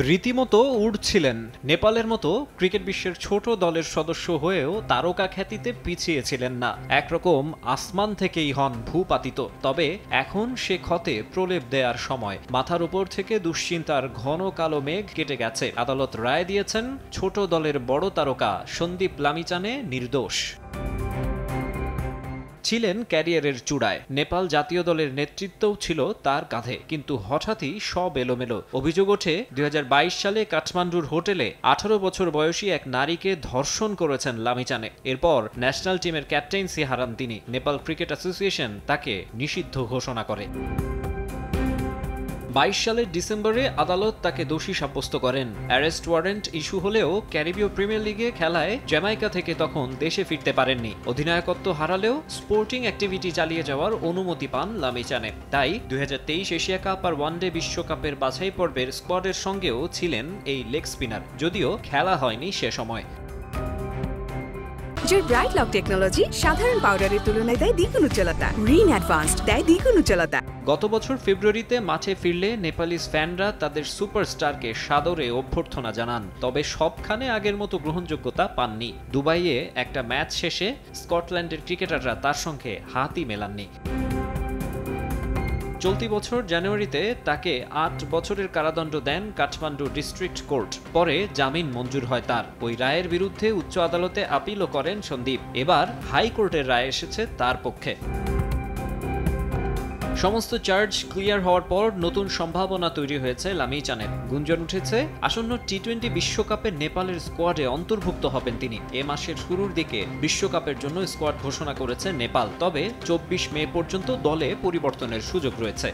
রীতিমতো উড়ছিলেন। নেপালের মতো ক্রিকেট বিশ্বের ছোট দলের সদস্য হয়েও তারকা খ্যাতিতে পিছিয়ে ছিলেন না। একরকম আসমান থেকেই হন ভূপাতিত। তবে এখন সে ক্ষতে প্রলেপ দেওয়ার সময়। মাথার উপর থেকে দুশ্চিন্তার ঘন কালো মেঘ কেটে গেছে। আদালত রায় দিয়েছেন ছোট দলের বড় তারকা সন্দীপ লামিচানে নির্দোষ। ছিলেন ক্যারিয়ারের চূড়ায়। নেপাল জাতীয় দলের নেতৃত্বও ছিল তার কাঁধে, কিন্তু হঠাৎই সব এলোমেলো। অভিযোগ ওঠে ২০২২ সালে কাঠমান্ডুর হোটেলে ১৮ বছর বয়সী এক নারীকে ধর্ষণ করেছেন লামিচানে। এরপর ন্যাশনাল টিমের ক্যাপ্টেন্সি হারান তিনি। নেপাল ক্রিকেট অ্যাসোসিয়েশন তাকে নিষিদ্ধ ঘোষণা করে। ২২ সালের ডিসেম্বরে আদালত তাকে দোষী সাব্যস্ত করেন। অ্যারেস্ট ওয়ারেন্ট ইস্যু হলেও ক্যারিবীয় প্রিমিয়ার লিগে খেলায় জ্যামাইকা থেকে তখন দেশে ফিরতে পারেননি। অধিনায়কত্ব হারালেও স্পোর্টিং অ্যাক্টিভিটি চালিয়ে যাওয়ার অনুমতি পান লামিচানে। তাই ২০২৩ এশিয়া কাপ আর ওয়ানডে বিশ্বকাপের বাছাই পর্বের স্কোয়াডের সঙ্গেও ছিলেন এই লেগ স্পিনার, যদিও খেলা হয়নি সে সময়। ব্রাইট লক টেকনোলজি সাধারণ পাউডারের তুলনায় দেয় দ্বিগুণ উজ্জ্বলতা। রিন অ্যাডভান্সড দেয় দ্বিগুণ উজ্জ্বলতা। গত বছর ফেব্রুয়ারিতে মাঠে ফিরলে নেপালিজ ফ্যানরা তাদের সুপারস্টারকে সাদরে অভ্যর্থনা জানান। তবে সবখানে আগের মতো গ্রহণযোগ্যতা পাননি। দুবাইয়ে একটা ম্যাচ শেষে স্কটল্যান্ডের ক্রিকেটাররা তার সঙ্গে হাতই মেলাননি। চলতি বছর জানুয়ারিতে তাকে ৮ বছরের কারাদণ্ড দেন কাঠমান্ডু ডিস্ট্রিক্ট কোর্ট। পরে জামিন মঞ্জুর হয় তার। ওই রায়ের বিরুদ্ধে উচ্চ আদালতে আপিলও করেন সন্দীপ। এবার হাইকোর্টের রায় এসেছে তার পক্ষে। সমস্ত চার্জ ক্লিয়ার হওয়ার পর নতুন সম্ভাবনা তৈরি হয়েছে লামিচানের। গুঞ্জন উঠেছে আসন্ন টি-20 বিশ্বকাপে নেপালের স্কোয়াডে অন্তর্ভুক্ত হবেন তিনি। এ মাসের শুরুর দিকে বিশ্বকাপের জন্য স্কোয়াড ঘোষণা করেছে নেপাল। তবে ২৪ মে পর্যন্ত দলে পরিবর্তনের সুযোগ রয়েছে।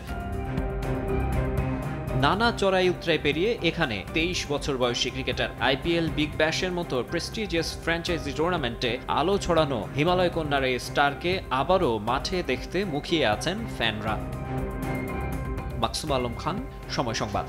নানা চড়াই উতরাই পেরিয়ে এখানে ২৩ বছর বয়সী ক্রিকেটার। আইপিএল, বিগ ব্যাশের মতো প্রেস্টিজিয়াস ফ্র্যাঞ্চাইজি টুর্নামেন্টে আলো ছড়ানো হিমালয় কন্যার এই স্টারকে আবারও মাঠে দেখতে মুখিয়ে আছেন ফ্যানরা। মাকসুম আলম খান, সময় সংবাদ।